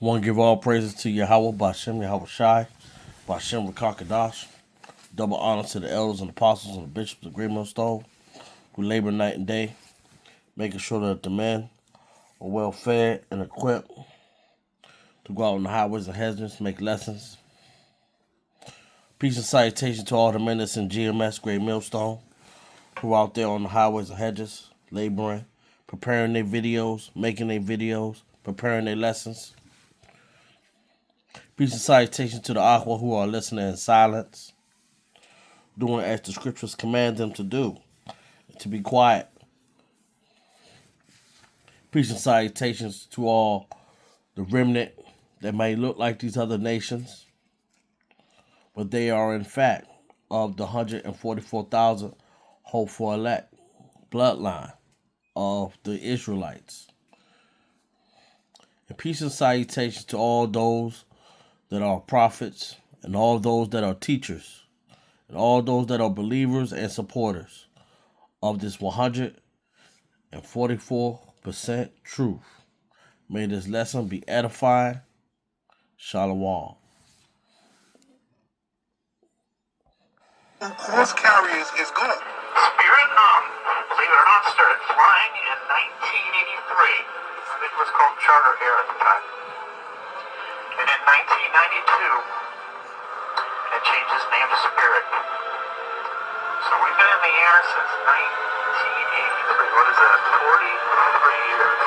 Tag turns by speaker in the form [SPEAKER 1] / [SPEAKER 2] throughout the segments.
[SPEAKER 1] Want to give all praises to Yahweh, Bashem, Yahweh Shai, Bashem, Rakakadash. Double honor to the elders and apostles and the bishops of Great Millstone who labor night and day, making sure that the men are well fed and equipped to go out on the highways and hedges, make lessons. Peace and salutation to all the men that's in GMS, Great Millstone, who are out there on the highways and hedges, laboring, preparing their videos, making their videos, preparing their lessons. Peace and salutation to the Aqua who are listening in silence, doing as the scriptures command them to do, to be quiet. Peace and salutations to all the remnant that may look like these other nations, but they are in fact of the 144,000 hopeful elect bloodline of the Israelites. And peace and salutations to all those that are prophets and all those that are teachers and all those that are believers and supporters of this 144% truth. May this lesson be edifying. Shalom.
[SPEAKER 2] Horse carriers is gone.
[SPEAKER 3] Spirit, believe it or not, started flying in 1983. It was called Charter Air at the time. And in 1992, it changed its name to Spirit. So we've been in the air since 1983. What is that? 43 years.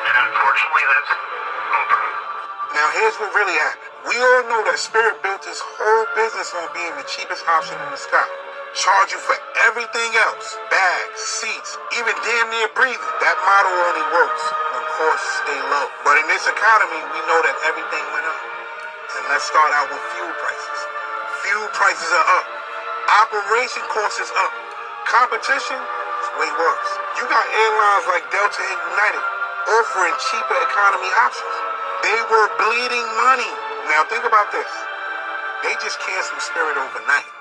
[SPEAKER 3] And unfortunately, that's over.
[SPEAKER 2] Now here's what really happened. We all know that Spirit built his whole business on being the cheapest option in the sky. Charge you for everything else. Bags, seats, even damn near breathing. That model only works when costs stay low. But in this economy, we know that everything went up. And let's start out with fuel prices. Fuel prices are up. Operation costs is up. Competition is way worse. You got airlines like Delta and United offering cheaper economy options. They were bleeding money. Now think about this. They just canceled Spirit overnight.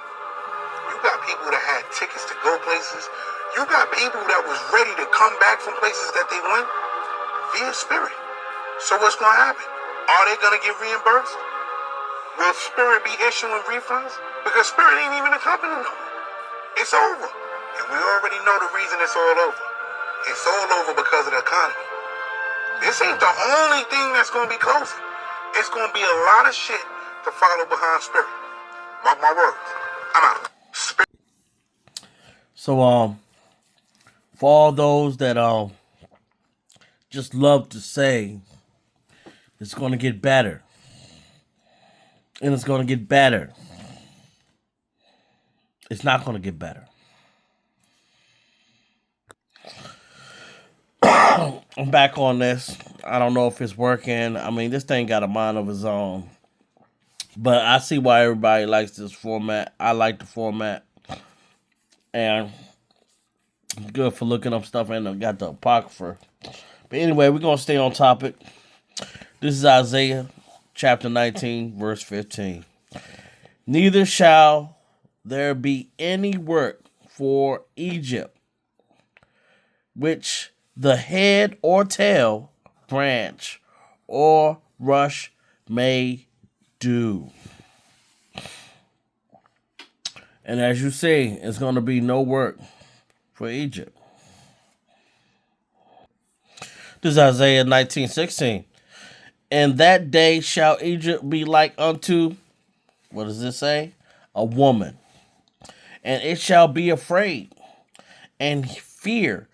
[SPEAKER 2] You got people that had tickets to go places. You got people that was ready to come back from places that they went via Spirit. So what's going to happen? Are they going to get reimbursed? Will Spirit be issuing refunds? Because Spirit ain't even a company no more. It's over. And we already know the reason it's all over. It's all over because of the economy. This ain't the only thing that's going to be closing. It's going to be a lot of shit to follow behind Spirit. Mark my words. I'm out. Spirit.
[SPEAKER 1] So, for all those that just love to say it's going to get better, and it's going to get better, it's not going to get better. I'm back on this. I don't know if it's working. I mean, this thing got a mind of its own. But I see why everybody likes this format. I like the format. And it's good for looking up stuff. And I got the Apocrypha. But anyway, we're going to stay on topic. This is Isaiah chapter 19, verse 15. Neither shall there be any work for Egypt, which the head or tail, branch, or rush may do. And as you see, it's going to be no work for Egypt. This is Isaiah 19:16. And that day shall Egypt be like unto, what does it say? A woman. And it shall be afraid and fear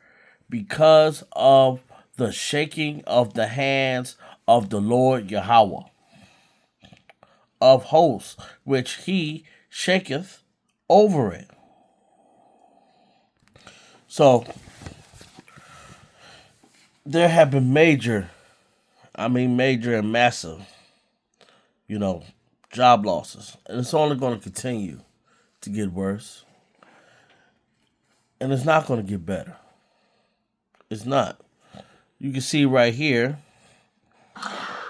[SPEAKER 1] because of the shaking of the hands of the Lord Yahweh of hosts, which he shaketh over it. So, there have been major and massive, job losses. And it's only going to continue to get worse. And it's not going to get better. It's not. You can see right here.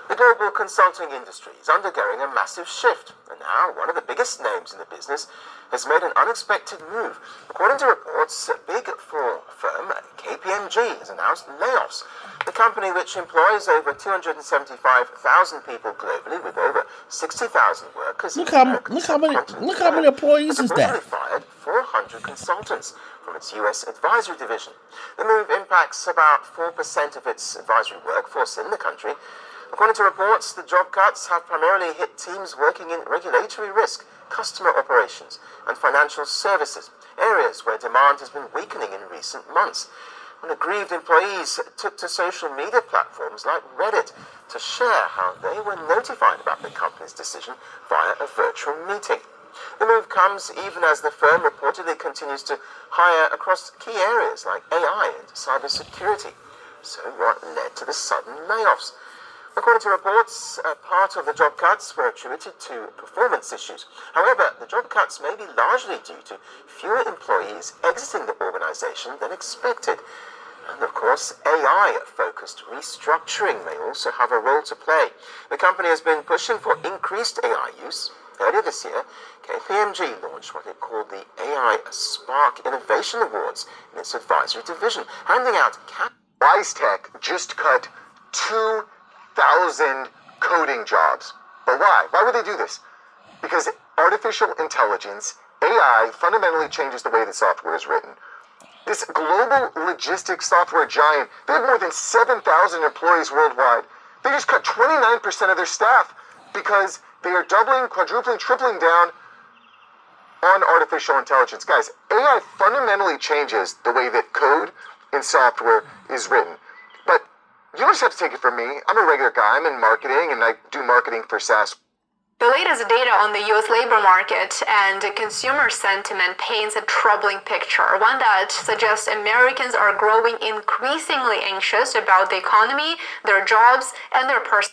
[SPEAKER 4] The global consulting industry is undergoing a massive shift, and now one of the biggest names in the business has made an unexpected move. According to reports, a big four firm, KPMG, has announced layoffs. The company, which employs over 275,000 people globally with over 60,000 workers,
[SPEAKER 1] Look how many employees is that?
[SPEAKER 4] Fired 400 consultants from its U.S. advisory division. The move impacts about 4% of its advisory workforce in the country. According to reports, the job cuts have primarily hit teams working in regulatory risk, customer operations, and financial services, areas where demand has been weakening in recent months. And aggrieved employees took to social media platforms like Reddit to share how they were notified about the company's decision via a virtual meeting. The move comes even as the firm reportedly continues to hire across key areas like AI and cybersecurity. So what led to the sudden layoffs? According to reports, part of the job cuts were attributed to performance issues. However, the job cuts may be largely due to fewer employees exiting the organization than expected. And of course, AI-focused restructuring may also have a role to play. The company has been pushing for increased AI use. Earlier this year, KPMG launched what it called the AI Spark Innovation Awards in its advisory division, handing out
[SPEAKER 2] WiseTech just cut 2,000 coding jobs. But why? Why would they do this? Because artificial intelligence, AI, fundamentally changes the way that software is written. This global logistics software giant, they have more than 7,000 employees worldwide. They just cut 29% of their staff because they are doubling, quadrupling, tripling down on artificial intelligence. Guys, AI fundamentally changes the way that code and software is written. But you don't just have to take it from me. I'm a regular guy. I'm in marketing, and I do marketing for SaaS.
[SPEAKER 5] The latest data on the U.S. labor market and consumer sentiment paints a troubling picture, one that suggests Americans are growing increasingly anxious about the economy, their jobs, and their personal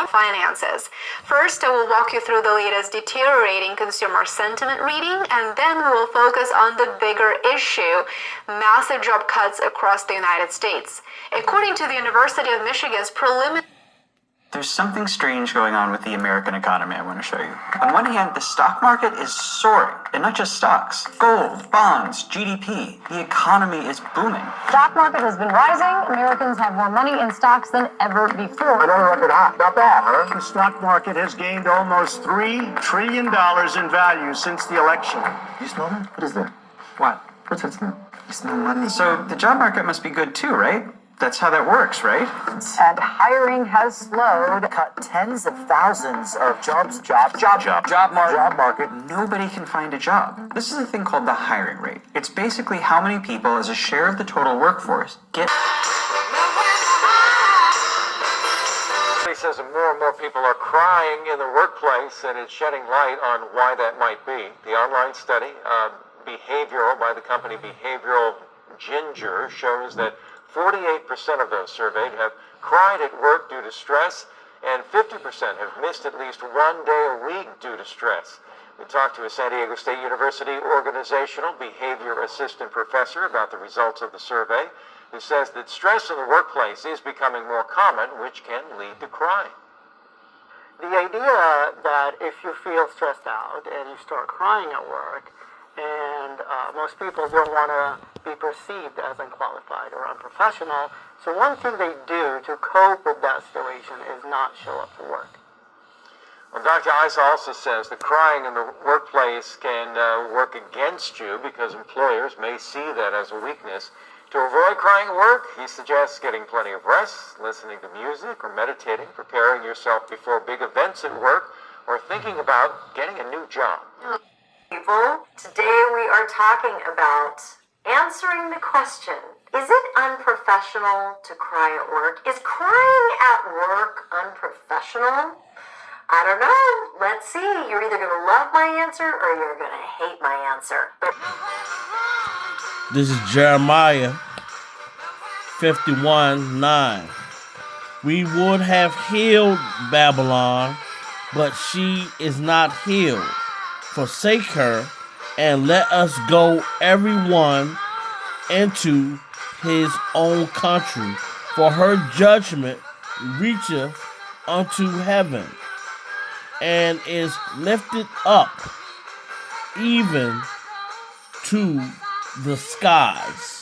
[SPEAKER 5] finances. First, I will walk you through the latest deteriorating consumer sentiment reading, and then we will focus on the bigger issue, massive job cuts across the United States. According to the University of Michigan's preliminary
[SPEAKER 6] There's something strange going on with the American economy I want to show you. On one hand, the stock market is soaring, and not just stocks. Gold, bonds, GDP. The economy is booming.
[SPEAKER 7] Stock market has been rising. Americans have more money in stocks than ever before.
[SPEAKER 2] Another record high. Not bad, huh?
[SPEAKER 8] The stock market has gained almost $3 trillion in value since the election.
[SPEAKER 2] You smell that? What is that?
[SPEAKER 6] What?
[SPEAKER 2] What's that smell? You smell money.
[SPEAKER 6] So the job market must be good too, right? That's how that works, right?
[SPEAKER 7] And hiring has slowed.
[SPEAKER 9] Cut tens of thousands of jobs. Job market.
[SPEAKER 6] Nobody can find a job. This is a thing called the hiring rate. It's basically how many people as a share of the total workforce get.
[SPEAKER 10] He says that more and more people are crying in the workplace, and it's shedding light on why that might be. The online study, behavioral, by the company Behavioral Ginger, shows that 48% of those surveyed have cried at work due to stress, and 50% have missed at least one day a week due to stress. We talked to a San Diego State University organizational behavior assistant professor about the results of the survey, who says that stress in the workplace is becoming more common, which can lead to crying.
[SPEAKER 11] The idea that if you feel stressed out and you start crying at work, and most people don't want to be perceived as unqualified or unprofessional, so one thing they do to cope with that situation is not show up to work.
[SPEAKER 10] Well, Dr. Isa also says that crying in the workplace can work against you because employers may see that as a weakness. To avoid crying at work, he suggests getting plenty of rest, listening to music, or meditating, preparing yourself before big events at work, or thinking about getting a new job.
[SPEAKER 12] People, today we are talking about answering the question, is it unprofessional to cry at work? Is crying at work unprofessional? I don't know. Let's see. You're either going to love my answer or you're going to hate my answer.
[SPEAKER 1] This is Jeremiah 51:9. We would have healed Babylon, but she is not healed. Forsake her, and let us go everyone into his own country, for her judgment reacheth unto heaven, and is lifted up even to the skies.